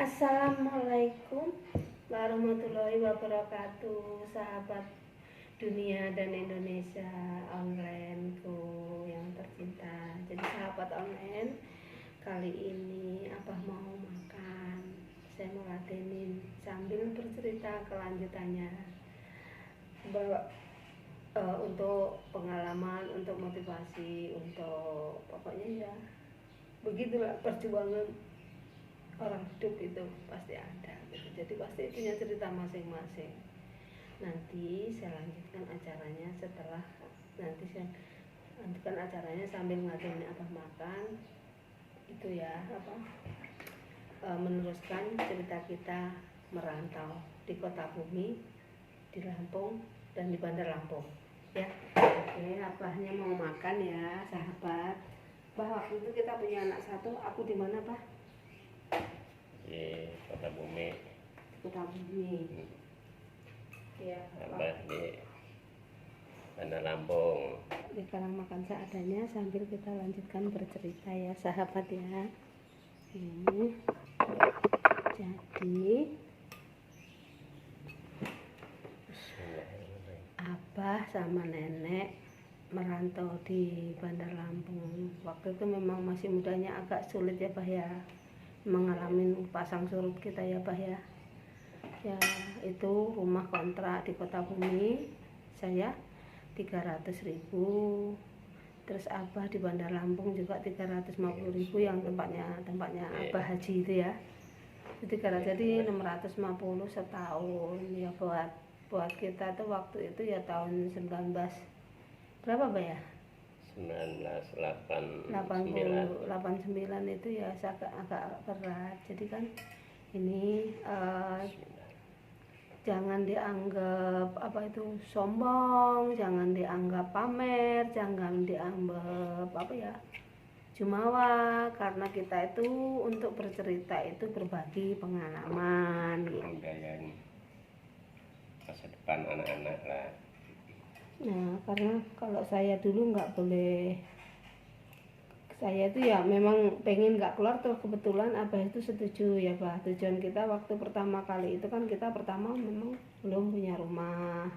Assalamualaikum warahmatullahi wabarakatuh, sahabat dunia dan Indonesia onlineku yang tercinta. Jadi sahabat online, kali ini Abah mau makan. Saya mau ladenin sambil bercerita kelanjutannya bahwa untuk pengalaman, untuk motivasi, untuk pokoknya ya begitulah perjuangan orang hidup itu pasti ada gitu. Jadi pasti punya cerita masing-masing. Nanti saya lanjutkan acaranya setelah sambil ngadain apa makan itu ya meneruskan cerita kita merantau di kota bumi, di Lampung dan di Bandar Lampung ya. Oke, abahnya mau makan ya sahabat. Bah, waktu itu kita punya anak satu, aku di mana Bah? Di kota bumi. Ya, Abah di Bandar Lampung. sekarang makan seadanya sambil kita lanjutkan bercerita ya sahabat ya. Ini jadi Abah sama nenek merantau di Bandar Lampung. Waktu itu memang masih mudanya agak sulit ya Bah ya, mengalami pasang surut kita ya Bah ya. Ya itu rumah kontrak di kota bumi saya 300.000, terus Abah di Bandar Lampung juga 350.000 yang tempatnya Abah haji itu ya. Jadi 650 setahun ya buat kita tuh waktu itu ya tahun 19 berapa Bah ya? 1989 itu ya agak berat. Jadi kan ini jangan dianggap sombong, jangan dianggap pamer, jangan dianggap jumawa, karena kita itu untuk bercerita itu berbagi pengalaman gitu. Masa depan anak-anak lah. Nah, karena kalau saya dulu nggak boleh, saya itu ya memang pengen nggak keluar, tuh kebetulan Abah itu setuju ya Bah. Tujuan kita waktu pertama kali itu kan kita pertama memang belum punya rumah,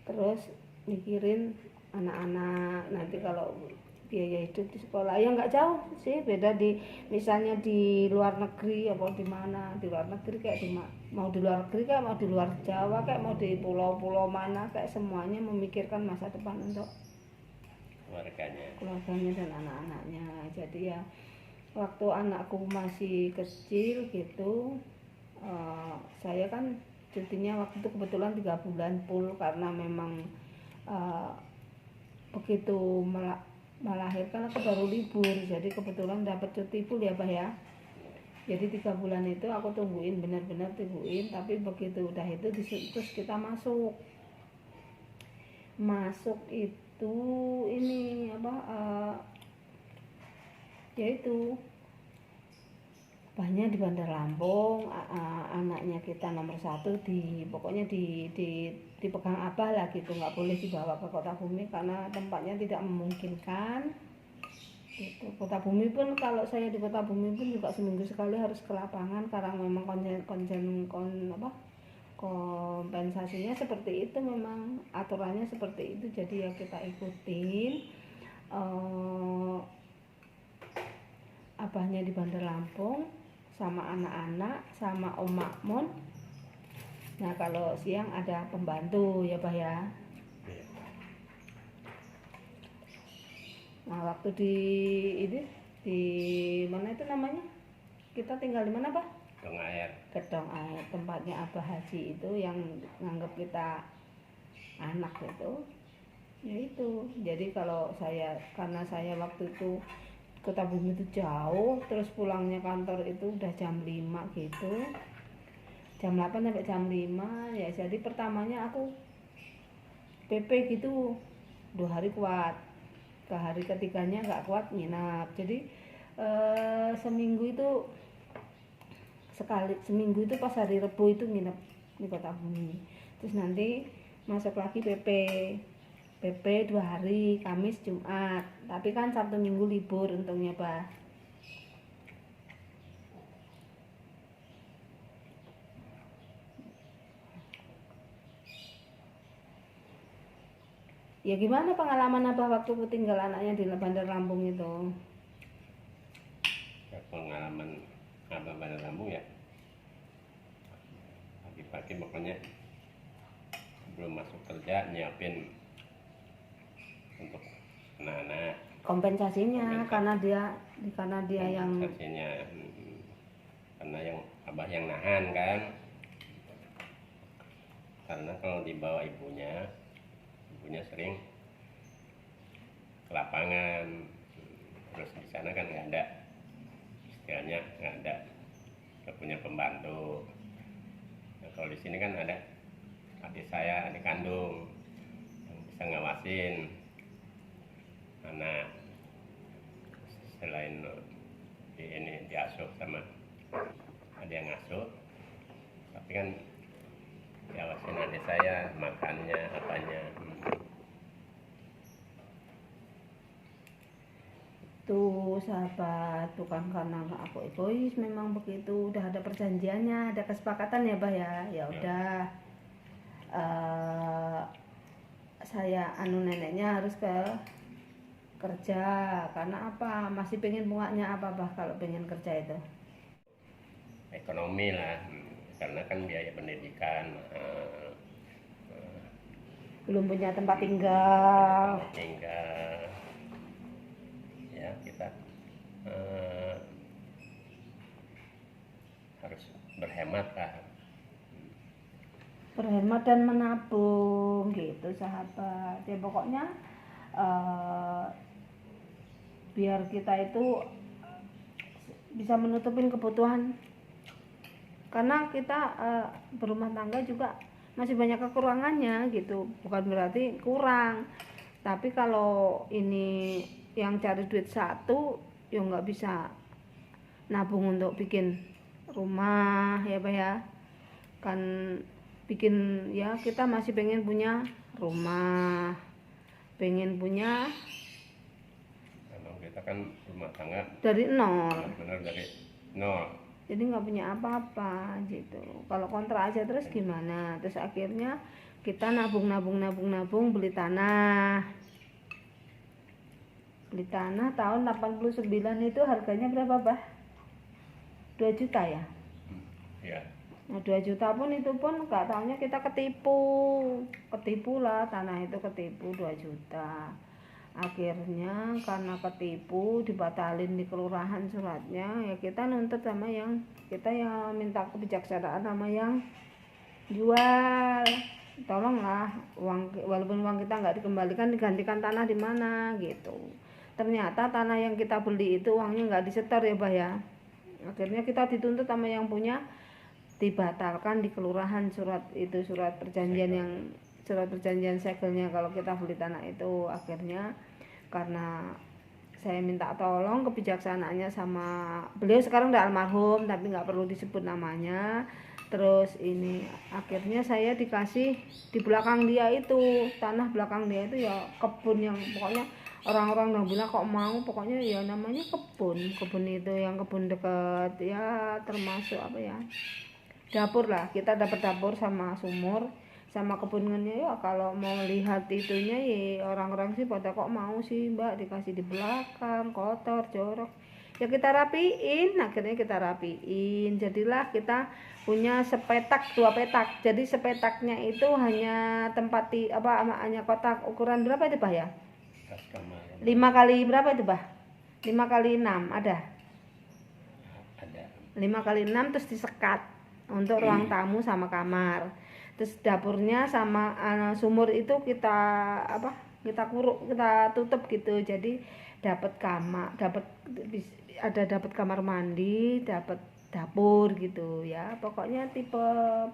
terus mikirin anak-anak nanti kalau biaya hidup di sekolah ya nggak jauh sih beda di misalnya di luar negeri apa di mana, di luar negeri kayak mau di luar negeri kayak mau di luar Jawa kayak mau di pulau-pulau mana, kayak semuanya memikirkan masa depan untuk keluarganya dan anak-anaknya. Jadi ya waktu anakku masih kecil gitu, saya kan cutinya waktu itu kebetulan 3 bulan full karena memang begitu melahirkan aku baru libur, jadi kebetulan dapat cuti full ya Bah ya. Jadi 3 bulan itu aku tungguin, benar-benar tungguin, tapi begitu udah itu terus kita masuk itu ini yaitu banyak di Bandar Lampung. Anaknya kita nomor 1 pokoknya dipegang Abah lah gitu, nggak boleh dibawa ke kota bumi karena tempatnya tidak memungkinkan gitu. Kota bumi pun kalau saya di kota bumi pun juga seminggu sekali harus ke lapangan karena memang kompensasinya seperti itu, memang aturannya seperti itu. Jadi ya kita ikutin. Abahnya di Bandar Lampung sama anak-anak sama Om Makmun. Nah kalau siang ada pembantu ya Bah ya. Nah waktu di mana itu namanya, kita tinggal di mana Bah? Gedong Air, tempatnya Abah Haji itu yang nganggap kita anak itu. Ya itu. Jadi kalau karena saya waktu itu kota bumi itu jauh, terus pulangnya kantor itu udah jam 5 gitu, jam 8 sampai jam 5 ya. Jadi pertamanya aku PP gitu 2 hari kuat, ke hari ketiganya nggak kuat nginap. Jadi seminggu itu pas hari Rebu itu nginep di kota bumi, terus nanti masuk lagi PP 2 hari, Kamis Jumat, tapi kan Sabtu Minggu libur untungnya Bah. Ya gimana pengalaman Abah waktu tinggal anaknya di Bandar Lampung itu? Ya, pengalaman Abah Bandar Lampung ya pagi-pagi pokoknya belum masuk kerja nyiapin untuk anak-anak Kompensasinya kompensasi. karena dia yang Kompensasinya karena yang Abah yang nahan kan, karena kalau dibawa ibunya sering ke lapangan, terus di sana kan nggak ada, istilahnya nggak punya pembantu. Nah, kalau di sini kan ada adik saya, adik kandung yang bisa ngawasin anak, selain diasuh sama ada yang ngasuh, tapi kan diawasin adik saya makannya apanya. tuh sahabat, bukan karena aku egois, memang begitu, udah ada perjanjiannya, ada kesepakatan ya Bah ya. Ya udah, saya neneknya harus ke kerja karena apa? Masih pengen bunganya apa Bah kalau pengen kerja itu? Ekonomi lah, karena kan biaya pendidikan Belum punya tempat tinggal. Ya kita harus berhemat lah. Berhemat dan menabung gitu sahabat. Ya pokoknya biar kita itu bisa menutupin kebutuhan, karena kita berumah tangga juga masih banyak kekurangannya gitu, bukan berarti kurang, tapi kalau ini yang cari duit satu ya nggak bisa nabung untuk bikin rumah ya Pak ya, kan bikin ya, kita masih pengen punya rumah, pengen punya Memang kita kan rumah tangga dari nol, benar-benar dari nol. jadi nggak punya apa-apa gitu. Kalau kontrak aja terus gimana? Terus akhirnya kita nabung beli tanah tahun 89 itu harganya berapa Bah? 2 juta ya? Ya. Nah 2 juta pun itu pun nggak tahunya kita ketipu lah, tanah itu ketipu 2 juta. Akhirnya karena ketipu dibatalin di kelurahan suratnya, ya kita nuntut sama yang kita, yang minta kebijaksanaan sama yang jual, tolonglah uang, walaupun uang kita nggak dikembalikan, digantikan tanah di mana gitu. Ternyata tanah yang kita beli itu uangnya nggak disetor ya Bah ya. Akhirnya kita dituntut sama yang punya, dibatalkan di kelurahan surat perjanjian segelnya kalau kita beli tanah itu. Akhirnya karena saya minta tolong kebijaksanaannya sama beliau, sekarang udah almarhum tapi nggak perlu disebut namanya. Terus ini akhirnya saya dikasih di belakang dia itu, tanah belakang dia itu ya kebun, yang pokoknya orang-orang udah bilang kok mau, pokoknya ya namanya kebun itu yang kebun dekat ya, termasuk apa ya, dapur lah, kita dapat dapur sama sumur sama kebunnya ya. Kalau mau lihat itunya ya orang-orang sih pada kok mau sih Mbak dikasih di belakang, kotor jorok, ya kita rapiin. Akhirnya kita rapiin, jadilah kita punya sepetak, 2 petak. Jadi sepetaknya itu hanya tempat hanya kotak ukuran berapa itu Bah ya? 5 kali berapa itu Bah? 5 kali 6 ada 5 kali 6, terus disekat untuk ruang tamu sama kamar. Terus dapurnya sama sumur itu kita kita tutup gitu. Jadi dapat kamar mandi, dapat dapur gitu ya. Pokoknya tipe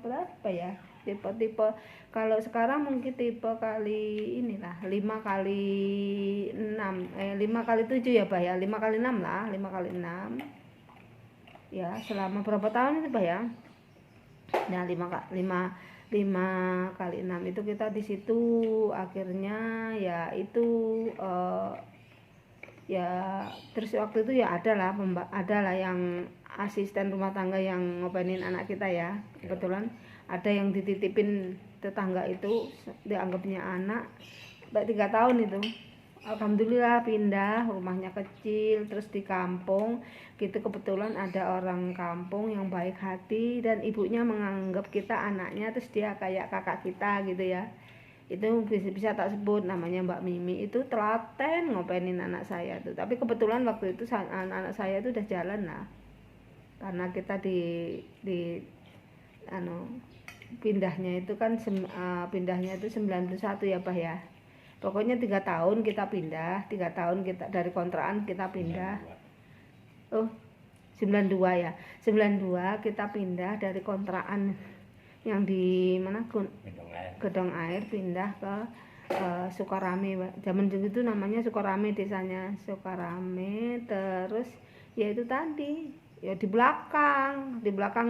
berapa ya? Tipe kalau sekarang mungkin tipe kali inilah 5 kali 6 5 kali 7 ya Bah ya. 5 kali 6 lah, 5 kali 6. Ya, selama berapa tahun itu Bah ya? Nah, 5 kali 6 itu kita di situ. Akhirnya ya itu ya terus waktu itu ya adalah yang asisten rumah tangga yang ngopenin anak kita ya. Kebetulan ada yang dititipin tetangga itu, dianggapnya anak, sampai 3 tahun itu. Alhamdulillah pindah, rumahnya kecil, terus di kampung gitu. Kebetulan ada orang kampung yang baik hati dan ibunya menganggap kita anaknya, terus dia kayak kakak kita gitu ya. Itu bisa tak sebut namanya Mbak Mimi. Itu telaten ngopenin anak saya tuh. Tapi kebetulan waktu itu anak saya itu udah jalan lah, karena kita di pindahnya itu kan pindahnya itu 91 ya Bah ya. Pokoknya 3 tahun kita pindah, 3 tahun kita dari kontrakan kita pindah. Oh, 92 ya. 92 kita pindah dari kontrakan yang di mana, Gedong Air, pindah ke Sukarame. Zaman dulu itu namanya Sukarame, desanya Sukarame. Terus ya itu tadi, ya di belakang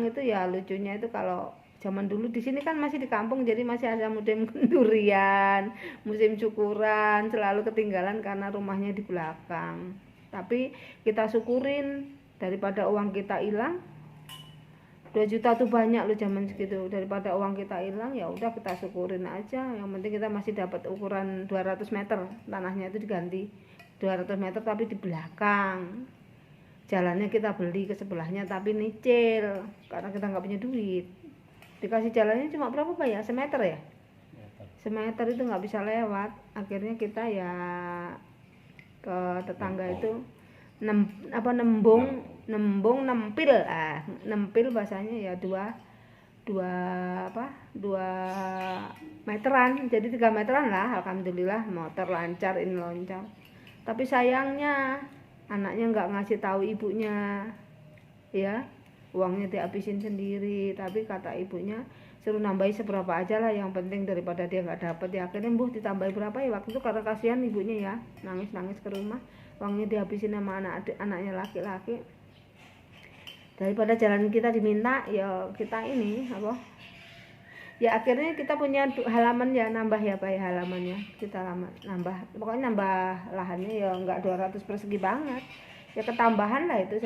itu ya lucunya itu kalau zaman dulu di sini kan masih di kampung, jadi masih ada musim durian, musim cukuran, selalu ketinggalan karena rumahnya di belakang. Tapi kita syukurin, daripada uang kita hilang. 2 juta tuh banyak loh zaman segitu. Daripada uang kita hilang, ya udah kita syukurin aja. Yang penting kita masih dapat ukuran 200 meter, tanahnya itu diganti 200 meter tapi di belakang. Jalannya kita beli ke sebelahnya tapi nyicil karena kita nggak punya duit. Dikasih jalannya cuma berapa Pak ya? Semeter ya? Semeter itu nggak bisa lewat. Akhirnya kita ya ke tetangga itu nembung nempil bahasanya ya 2 meteran, jadi 3 meteran lah. Alhamdulillah motor lancar, ini loncar. Tapi sayangnya anaknya nggak ngasih tahu ibunya ya, uangnya dihabisin sendiri. Tapi kata ibunya suruh nambahin seberapa aja lah, yang penting daripada dia nggak dapat. Ya akhirnya ditambahin berapa ya waktu itu, karena kasihan ibunya ya, nangis ke rumah, uangnya dihabisin sama anaknya laki-laki. Daripada jalan kita diminta, ya kita ini apa ya, akhirnya kita punya halaman ya, nambah ya Pak ya, halamannya kita nambah, pokoknya nambah lahannya ya nggak 200 persegi banget ya, ketambahan lah itu.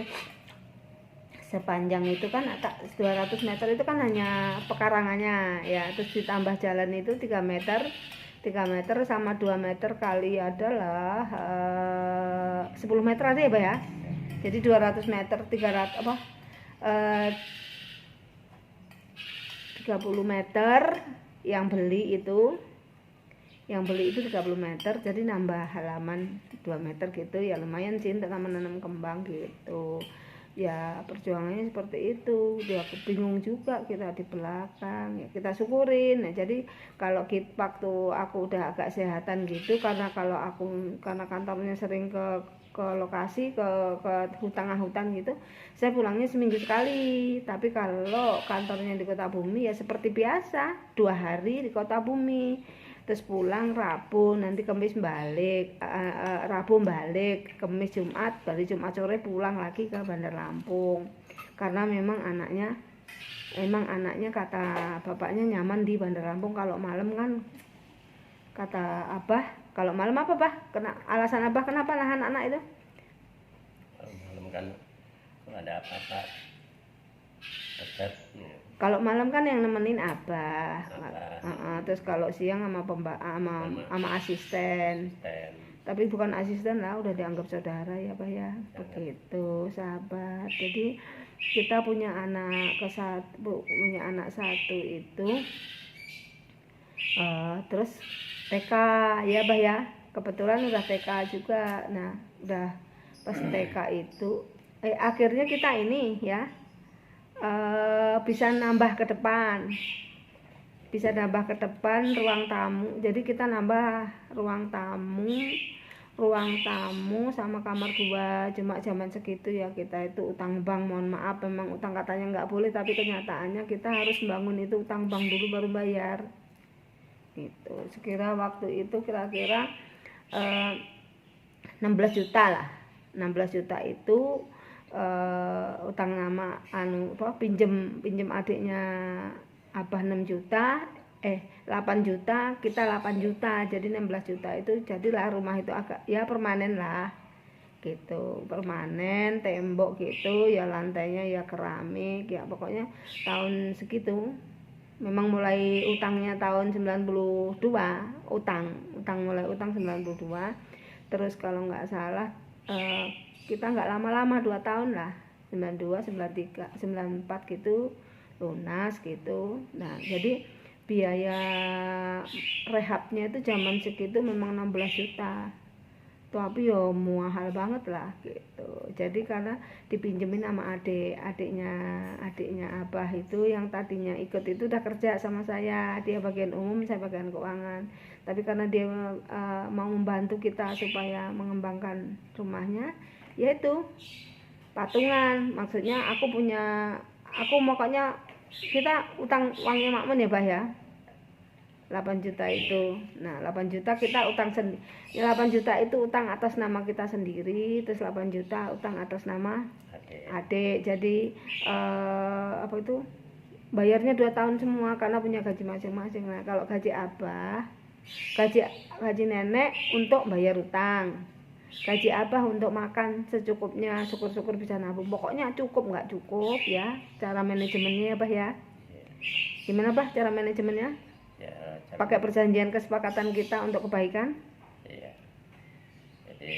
Sepanjang itu kan 200 meter itu kan hanya pekarangannya ya, terus ditambah jalan itu 3 meter sama 2 meter kali adalah 10 meter aja ya Pak ya. Jadi 200 meter 30 meter yang beli itu 30 meter, jadi nambah halaman 2 meter gitu ya, lumayan sih untuk menanam kembang gitu ya. Perjuangannya seperti itu, dia bingung juga kita di belakang ya, kita syukurin. Nah jadi kalau waktu aku udah agak sehatan gitu, karena kantornya sering ke lokasi, ke hutan gitu, saya pulangnya seminggu sekali. Tapi kalau kantornya di Kota Bumi ya seperti biasa, 2 hari di Kota Bumi, terus pulang Rabu, nanti Kamis balik, Rabu balik, Kamis Jumat, balik Jumat sore pulang lagi ke Bandar Lampung. Karena memang anaknya kata bapaknya nyaman di Bandar Lampung. Kalau malam kan kata Abah, kalau malam apa Bah? Alasan Abah kenapa nahan anak itu? Kalau malam kan kalau ada apa-apa dekat. Kalau malam kan yang nemenin Abah. Terus kalau siang sama asisten. Tapi bukan asisten lah, udah dianggap saudara ya Pak ya. Begitu sahabat. Jadi kita punya anak satu itu terus TK ya Bah ya. Kebetulan udah TK juga. Nah udah pas TK itu akhirnya kita ini ya bisa nambah ke depan ruang tamu. Jadi kita nambah ruang tamu sama kamar 2. Cuma zaman segitu ya kita itu utang bank, mohon maaf, memang utang katanya nggak boleh, tapi kenyataannya kita harus bangun itu utang bank dulu baru bayar gitu. Sekira waktu itu kira-kira 16 juta lah. 16 juta itu utang nama pinjem adiknya Abah 6 juta, 8 juta, kita 8 juta, jadi 16 juta itu jadilah rumah itu agak ya permanen lah gitu, permanen, tembok gitu ya, lantainya ya keramik ya, pokoknya tahun segitu Memang mulai utangnya tahun 92, mulai utang 92. Terus kalau nggak salah kita nggak lama-lama 2 tahun lah, 92, 93, 94 gitu lunas gitu. Nah jadi biaya rehabnya itu zaman segitu memang 16 juta, tapi yo mahal banget lah gitu. Jadi karena dipinjemin sama adiknya abah itu, yang tadinya ikut itu udah kerja sama saya, dia bagian umum, saya bagian keuangan. Tapi karena dia mau membantu kita supaya mengembangkan rumahnya, yaitu patungan. Maksudnya aku pokoknya kita utang uangnya makmun ya bah ya, 8 juta itu. Nah 8 juta kita utang 8 juta itu utang atas nama kita sendiri, terus 8 juta utang atas nama adik. Jadi apa itu, bayarnya 2 tahun semua karena punya gaji masing-masing. Nah kalau gaji abah, gaji nenek untuk bayar utang, gaji abah untuk makan secukupnya, syukur-syukur bisa nabung. Pokoknya cukup nggak cukup ya cara manajemennya ya bah ya. Gimana bah cara manajemennya? Ya, Pakai perjanjian kesepakatan kita untuk kebaikan. Iya. Jadi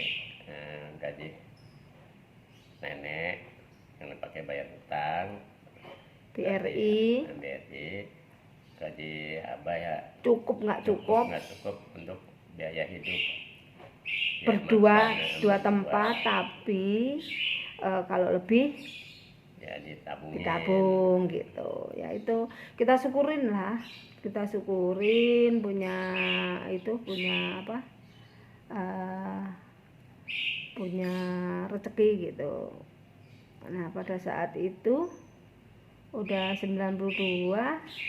gaji nenek yang pakai bayar utang, BRI, gaji abah ya cukup nggak cukup untuk biaya hidup ya, berdua, makan, dua tempat, tapi kalau lebih ya ditabung gitu. Ya itu kita syukurin lah, kita syukurin punya apa, punya rezeki gitu. Nah pada saat itu udah 92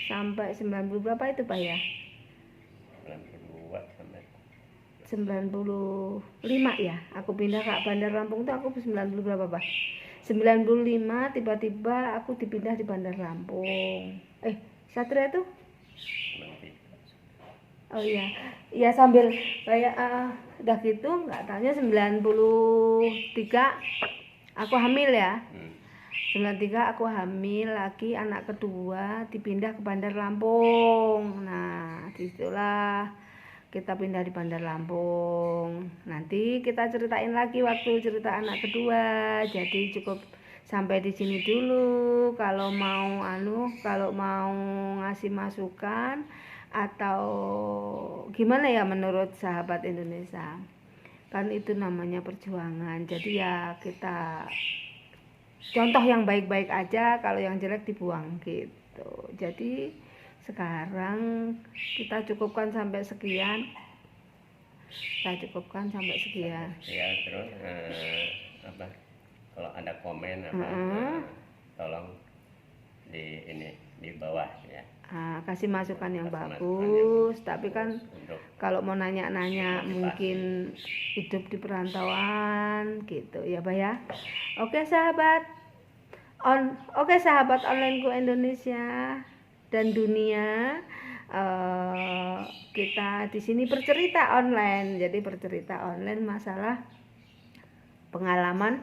sampai 90 berapa itu Pak ya? 92 sampai 95 ya. Aku pindah ke Bandar Lampung tuh aku 90 berapa Pak? 95 tiba-tiba aku dipindah di Bandar Lampung. Satria tuh? Oh iya. Iya sambil kayak udah gitu nggak tanya 93 aku hamil ya. 93 aku hamil lagi, anak kedua dipindah ke Bandar Lampung. Nah disitulah kita pindah di Bandar Lampung. Nanti kita ceritain lagi waktu cerita anak kedua. Jadi cukup sampai di sini dulu. Kalau mau ngasih masukan atau gimana ya menurut sahabat Indonesia, kan itu namanya perjuangan. Jadi ya kita contoh yang baik-baik aja, kalau yang jelek dibuang gitu. Jadi sekarang kita cukupkan sampai sekian. Ya terus apa, kalau ada komen tolong di bawah ya. Kasih masukan yang bagus. Tapi kan kalau mau nanya-nanya mungkin hidup di perantauan gitu ya Pak ya. Oke sahabat onlineku Indonesia dan dunia, kita di sini bercerita online. Jadi bercerita online masalah pengalaman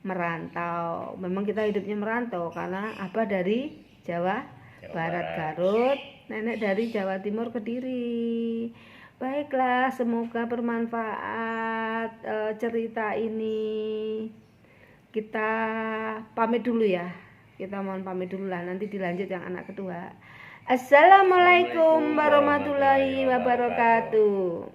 merantau. Memang kita hidupnya merantau karena abah dari Jawa Barat Garut, nenek dari Jawa Timur Kediri. Baiklah, semoga bermanfaat cerita ini. Kita pamit dulu ya. Kita mohon pamit dulu lah, nanti dilanjut yang anak kedua. Assalamualaikum warahmatullahi wabarakatuh.